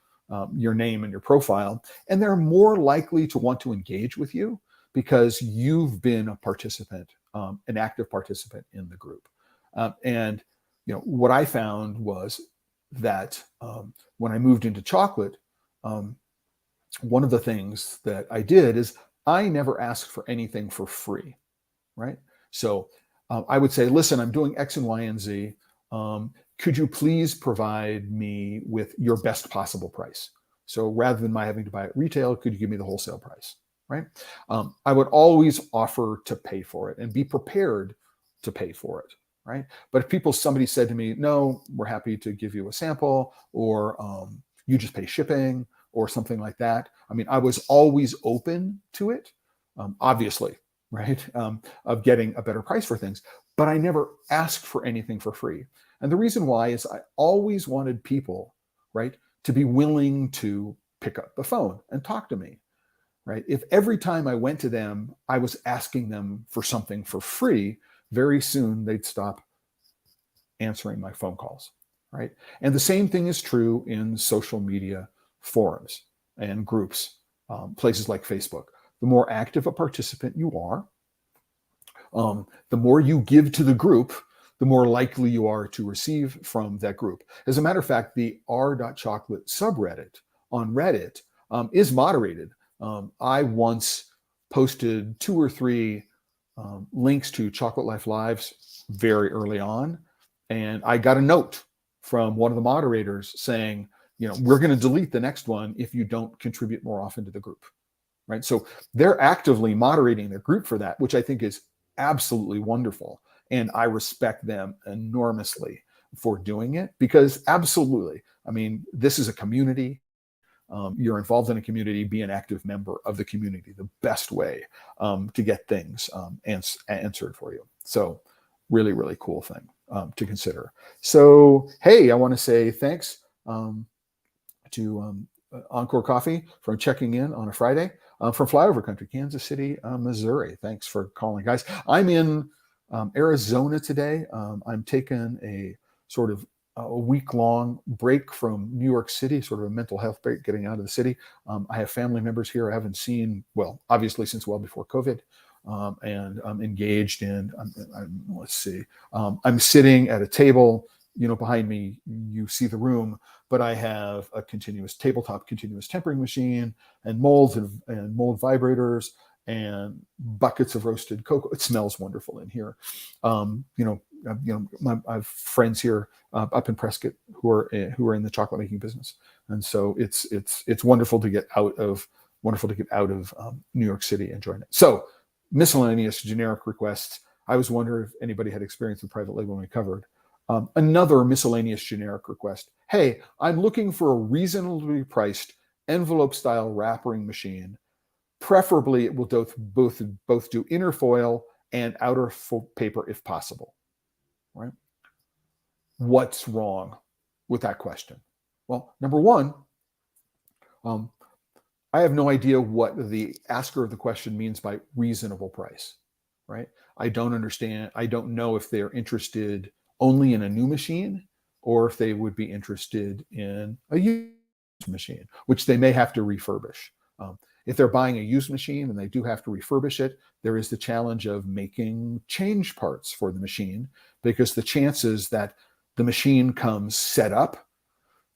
your name and your profile, and they're more likely to want to engage with you because you've been a participant, an active participant in the group. And what I found was that when I moved into chocolate, one of the things that I did is I never asked for anything for free, right? So I would say, listen, I'm doing X and Y and Z. Could you please provide me with your best possible price? So rather than my having to buy it retail, could you give me the wholesale price, right? I would always offer to pay for it and be prepared to pay for it, right? But if somebody said to me, no, we're happy to give you a sample, or you just pay shipping or something like that. I mean, I was always open to it, obviously, right? Of getting a better price for things, but I never asked for anything for free. And the reason why is I always wanted people, right, to be willing to pick up the phone and talk to me, right? If every time I went to them, I was asking them for something for free, very soon they'd stop answering my phone calls, right? And the same thing is true in social media forums and groups, places like Facebook. The more active a participant you are, the more you give to the group, the more likely you are to receive from that group. As a matter of fact, the r.chocolate subreddit on Reddit is moderated. I once posted 2 or 3 links to Chocolate Life Lives very early on, and I got a note from one of the moderators saying, we're going to delete the next one if you don't contribute more often to the group, right? So they're actively moderating their group for that, which I think is absolutely wonderful. And I respect them enormously for doing it, because absolutely, I mean, this is a community. You're involved in a community, be an active member of the community, the best way to get things answered for you. So really, really cool thing to consider. So, hey, I want to say thanks to Encore Coffee for checking in on a Friday from Flyover Country, Kansas City, Missouri. Thanks for calling, guys. I'm in Arizona today. I'm taking a sort of a week-long break from New York City, sort of a mental health break, getting out of the city. I have family members here I haven't seen, well, obviously since well before COVID, and I'm engaged in, let's see, I'm sitting at a table, behind me, you see the room, but I have a tabletop continuous tempering machine and molds and mold vibrators and buckets of roasted cocoa. It smells wonderful in here. I have friends here up in Prescott who are in the chocolate making business, and so it's wonderful to get out of New York City and join it. So miscellaneous generic requests. I was wondering if anybody had experience with private label, we covered. Another miscellaneous generic request. Hey, I'm looking for a reasonably priced envelope style wrapping machine. Preferably, it will both do inner foil and outer paper if possible. Right? What's wrong with that question? Well, number one, I have no idea what the asker of the question means by reasonable price. Right? I don't understand. I don't know if they're interested only in a new machine or if they would be interested in a used machine, which they may have to refurbish. If they're buying a used machine and they do have to refurbish it, there is the challenge of making change parts for the machine, because the chances that the machine comes set up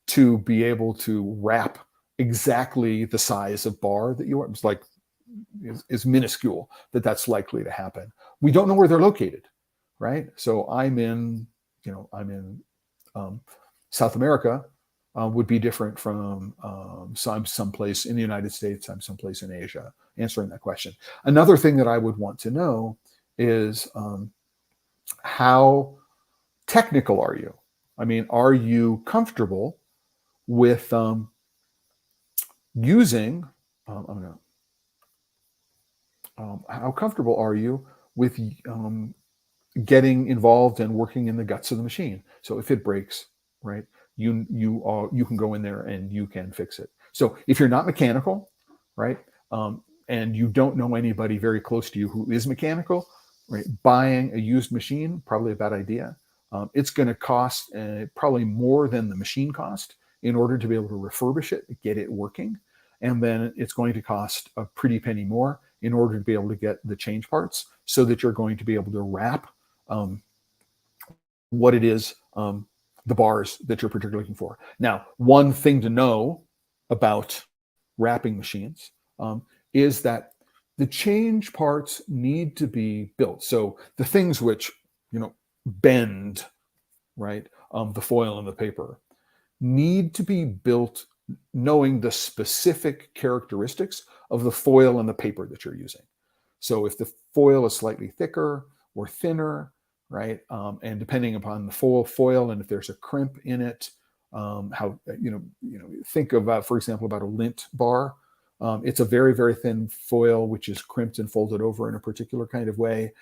to be able to wrap exactly the size of bar that you want is minuscule that's likely to happen. We don't know where they're located, right? So I'm in South America. Would be different from someplace in the United States, I'm someplace in Asia, answering that question. Another thing that I would want to know is how technical are you? I mean, are you comfortable with using, I'm going to How comfortable are you with getting involved and working in the guts of the machine? So if it breaks, right, you can go in there and you can fix it. So if you're not mechanical, right, and you don't know anybody very close to you who is mechanical, right, buying a used machine, probably a bad idea. It's going to cost probably more than the machine cost in order to be able to refurbish it, get it working. And then it's going to cost a pretty penny more in order to be able to get the change parts so that you're going to be able to wrap um, what it is, the bars that you're particularly looking for. Now, one thing to know about wrapping machines is that the change parts need to be built. So the things which, bend, right, the foil and the paper, need to be built knowing the specific characteristics of the foil and the paper that you're using. So if the foil is slightly thicker or thinner, right, and depending upon the foil and if there's a crimp in it, how think about, for example, about a lint bar. It's a very, very thin foil which is crimped and folded over in a particular kind of way.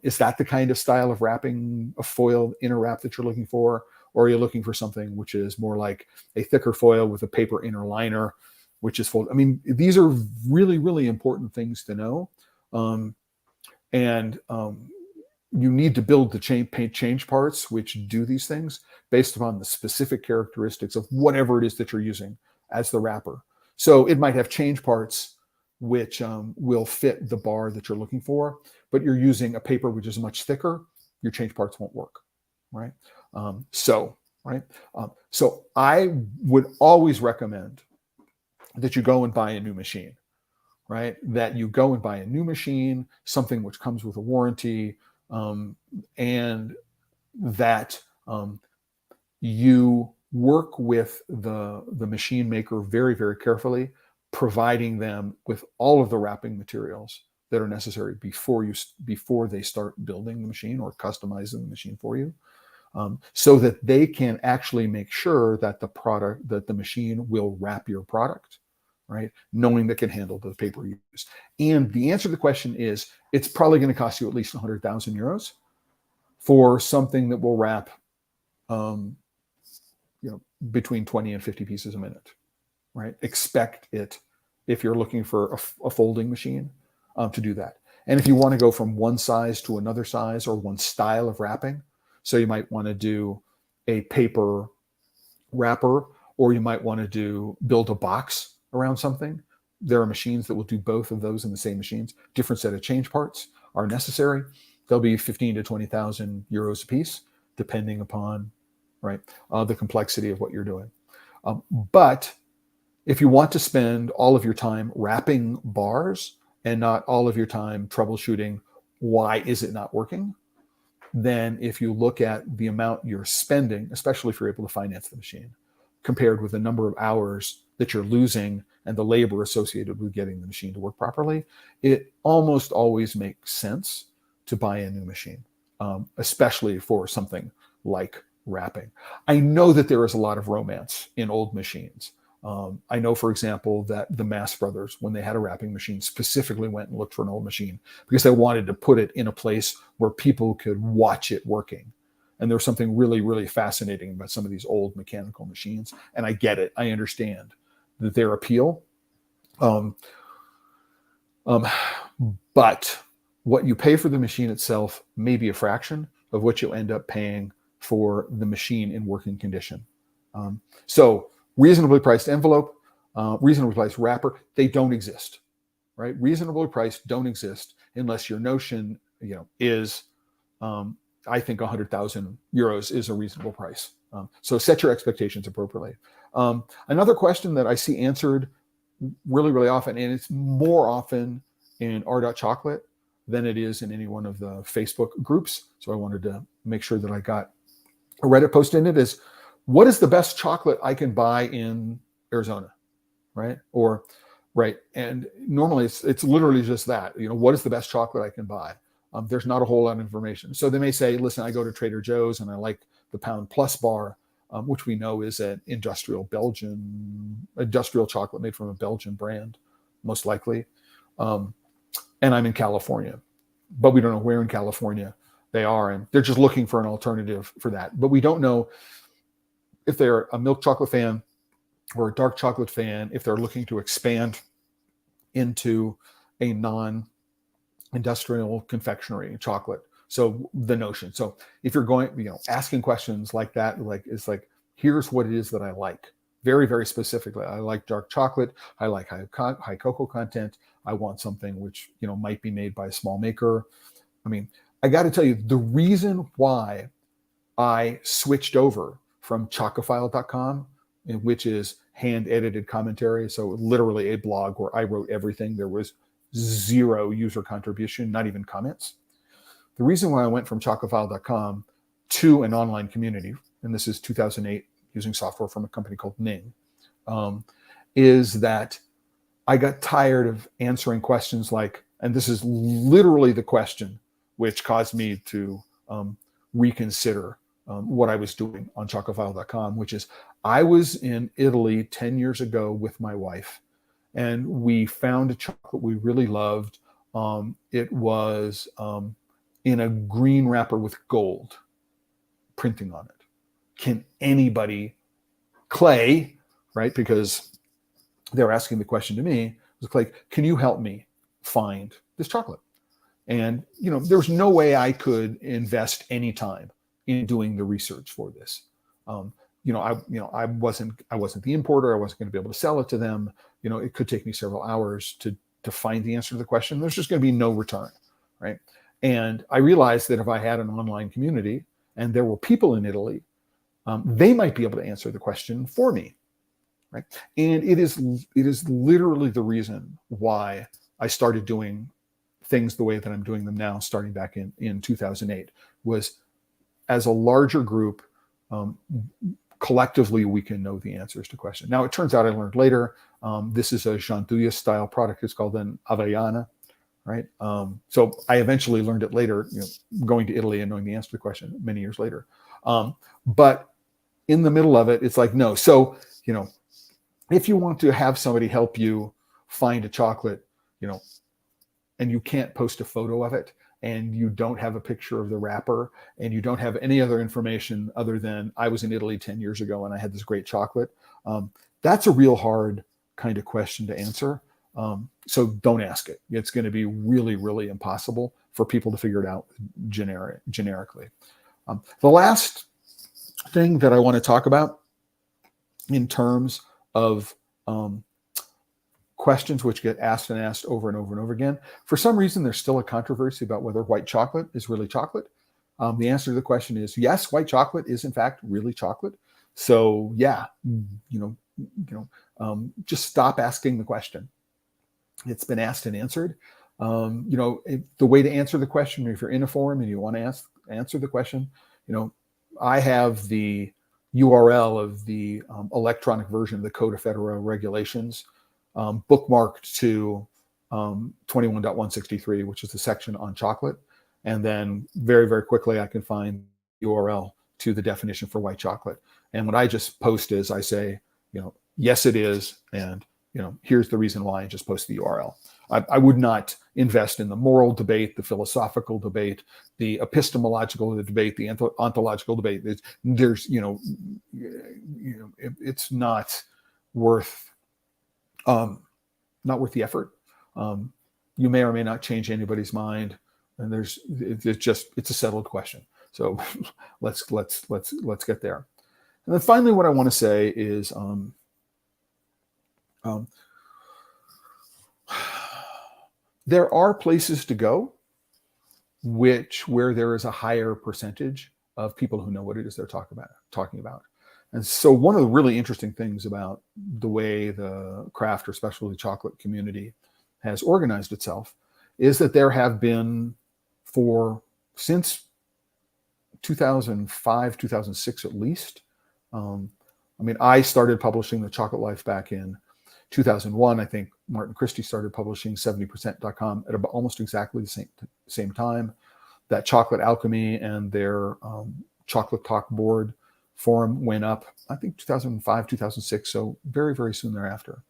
Is that the kind of style of wrapping, a foil inner wrap that you're looking for? Or are you looking for something which is more like a thicker foil with a paper inner liner, which is folded? I mean, these are really, really important things to know. And you need to build the change parts which do these things based upon the specific characteristics of whatever it is that you're using as the wrapper. So it might have change parts which will fit the bar that you're looking for, but you're using a paper which is much thicker, your change parts won't work, right? So I would always recommend that you go and buy a new machine, right? That you go and buy a new machine, something which comes with a warranty, and that you work with the machine maker very, very carefully, providing them with all of the wrapping materials that are necessary before they start building the machine or customizing the machine for you, so that they can actually make sure that the machine will wrap your product, right? Knowing that can handle the paper you use. And the answer to the question is, it's probably going to cost you at least 100,000 euros for something that will wrap, between 20 and 50 pieces a minute, right? Expect it, if you're looking for a folding machine, to do that. And if you want to go from one size to another size or one style of wrapping, so you might want to do a paper wrapper, or you might want to build a box around something. There are machines that will do both of those in the same machines. Different set of change parts are necessary. They'll be 15 to 20,000 euros a piece, depending upon, right, the complexity of what you're doing. But if you want to spend all of your time wrapping bars and not all of your time troubleshooting why is it not working, then if you look at the amount you're spending, especially if you're able to finance the machine, compared with the number of hours that you're losing and the labor associated with getting the machine to work properly, it almost always makes sense to buy a new machine, especially for something like wrapping. I know that there is a lot of romance in old machines. I know, for example, that the Mass brothers, when they had a wrapping machine, specifically went and looked for an old machine because they wanted to put it in a place where people could watch it working. And there's something really, really fascinating about some of these old mechanical machines. And I get it. I understand that their appeal. But what you pay for the machine itself may be a fraction of what you'll end up paying for the machine in working condition. So reasonably priced envelope, reasonably priced wrapper, they don't exist, right? Reasonably priced don't exist unless your notion, is, I think 100,000 euros is a reasonable price. So set your expectations appropriately. Another question that I see answered really, really often, and it's more often in r.chocolate than it is in any one of the Facebook groups. So I wanted to make sure that I got a Reddit post in it, is, what is the best chocolate I can buy in Arizona, right? Or, right. And normally it's literally just that, what is the best chocolate I can buy? There's not a whole lot of information. So they may say, listen, I go to Trader Joe's and I like the Pound Plus bar, which we know is an industrial chocolate made from a Belgian brand, most likely. and I'm in California, but we don't know where in California they are, and they're just looking for an alternative for that. But we don't know if they're a milk chocolate fan or a dark chocolate fan, if they're looking to expand into a non-industrial confectionery chocolate. So the notion. So if you're going, asking questions like that, like it's like, here's what it is that I like. Very, very specifically. I like dark chocolate. I like high cocoa content. I want something which, might be made by a small maker. I mean, I got to tell you, the reason why I switched over from chocophile.com, which is hand edited commentary. So literally a blog where I wrote everything. There was zero user contribution, not even comments. The reason why I went from chocophile.com to an online community, and this is 2008 using software from a company called Ning, is that I got tired of answering questions like, and this is literally the question which caused me to reconsider what I was doing on chocophile.com, which is I was in Italy 10 years ago with my wife, and we found a chocolate we really loved. It was in a green wrapper with gold printing on it. Can anybody, Clay, right? Because they're asking the question to me, it was Clay, can you help me find this chocolate? And, there was no way I could invest any time in doing the research for this. I wasn't the importer. I wasn't going to be able to sell it to them. It could take me several hours to find the answer to the question. There's just going to be no return, right? And I realized that if I had an online community and there were people in Italy, they might be able to answer the question for me, right? And it is literally the reason why I started doing things the way that I'm doing them now, starting back in 2008, was as a larger group, collectively we can know the answers to questions. Now, it turns out I learned later, this is a Gianduja style product. It's called an Avellana, right? So I eventually learned it later, going to Italy and knowing the answer to the question many years later. But in the middle of it, it's like, no. So, if you want to have somebody help you find a chocolate, and you can't post a photo of it, and you don't have a picture of the wrapper, and you don't have any other information other than I was in Italy 10 years ago and I had this great chocolate, that's a real hard kind of question to answer. So don't ask it. It's going to be really, really impossible for people to figure it out generically. The last thing that I want to talk about in terms of questions which get asked and asked over and over and over again. For some reason, there's still a controversy about whether white chocolate is really chocolate. The answer to the question is yes, white chocolate is in fact really chocolate. So yeah, just stop asking the question. It's been asked and answered. The way to answer the question, if you're in a forum and you want to answer the question, I have the URL of the electronic version of the Code of Federal Regulations bookmarked to 21.163, which is the section on chocolate. And then very, very quickly, I can find the URL to the definition for white chocolate. And what I just post is I say, yes, it is. And, here's the reason why. I just post the URL. I would not invest in the moral debate, the philosophical debate, the epistemological debate, the ontological debate. It's not worth the effort. You may or may not change anybody's mind, and it's a settled question. So let's get there. And then finally, what I want to say is there are places to go where there is a higher percentage of people who know what it is they're talking about. And so one of the really interesting things about the way the craft or specialty chocolate community has organized itself is that there have been since 2005, 2006 at least. I started publishing TheChocolateLife back in 2001. I think Martin Christie started publishing 70%.com at about almost exactly the same time. That Chocolate Alchemy and their Chocolate Talk board forum went up, I think 2005, 2006, so very, very soon thereafter.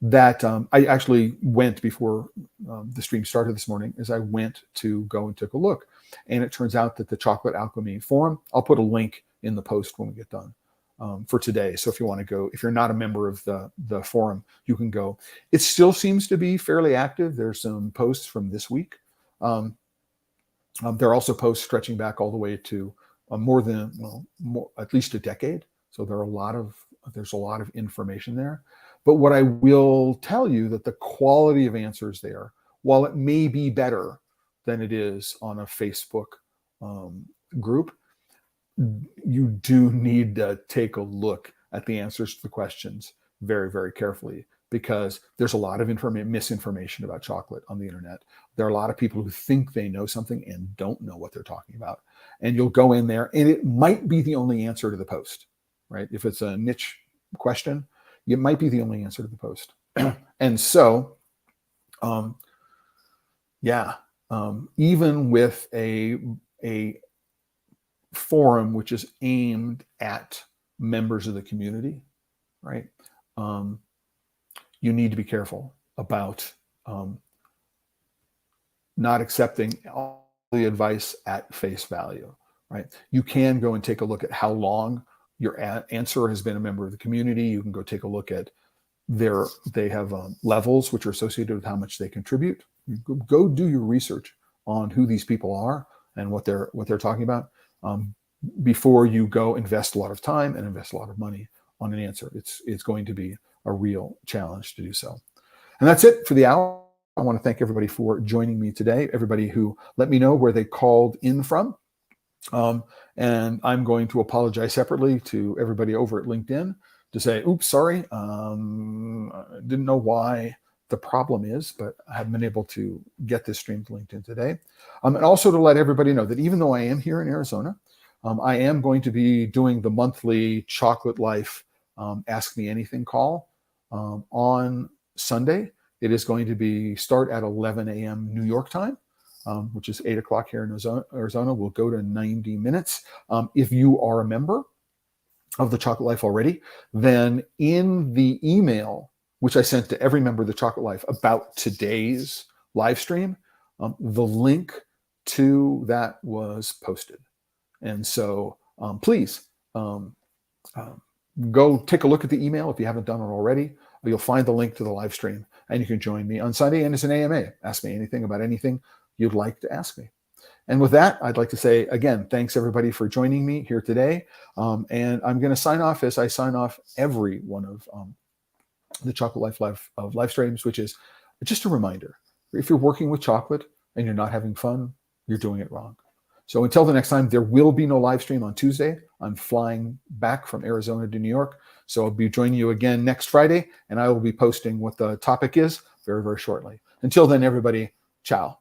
that I actually went before the stream started this morning, as I went to go and took a look. And it turns out that the Chocolate Alchemy Forum, I'll put a link in the post when we get done for today. So if you want to go, if you're not a member of the forum, you can go. It still seems to be fairly active. There's some posts from this week. There are also posts stretching back all the way to at least a decade. So there's a lot of information there. But what I will tell you, that the quality of answers there, while it may be better than it is on a Facebook group, you do need to take a look at the answers to the questions very, very carefully, because there's a lot of misinformation about chocolate on the internet. There are a lot of people who think they know something and don't know what they're talking about. And you'll go in there and it might be the only answer to the post, right? If it's a niche question, it might be the only answer to the post. And so, even with a forum which is aimed at members of the community, right? You need to be careful about not accepting all the advice at face value, right? You can go and take a look at how long your answer has been a member of the community. You can go take a look at they have levels which are associated with how much they contribute. You go do your research on who these people are and what they're talking about before you go invest a lot of time and invest a lot of money on an answer. It's going to be a real challenge to do so. And that's it for the hour. I want to thank everybody for joining me today, everybody who let me know where they called in from. And I'm going to apologize separately to everybody over at LinkedIn to say, oops, sorry, I didn't know why the problem is, but I haven't been able to get this stream to LinkedIn today. And also to let everybody know that even though I am here in Arizona, I am going to be doing the monthly Chocolate Life Ask Me Anything call on Sunday. It is going to start at 11 a.m. New York time, which is 8 o'clock here in Arizona. We'll go to 90 minutes. If you are a member of the Chocolate Life already, then in the email, which I sent to every member of the Chocolate Life about today's live stream, the link to that was posted. And so please go take a look at the email if you haven't done it already. You'll find the link to the live stream, and you can join me on Sunday. And it's an AMA. Ask me anything about anything you'd like to ask me. And with that, I'd like to say, again, thanks everybody for joining me here today. And I'm going to sign off as I sign off every one of the Chocolate Life live streams, which is just a reminder. If you're working with chocolate and you're not having fun, you're doing it wrong. So until the next time, there will be no live stream on Tuesday. I'm flying back from Arizona to New York. So I'll be joining you again next Friday, and I will be posting what the topic is very, very shortly. Until then, everybody, ciao.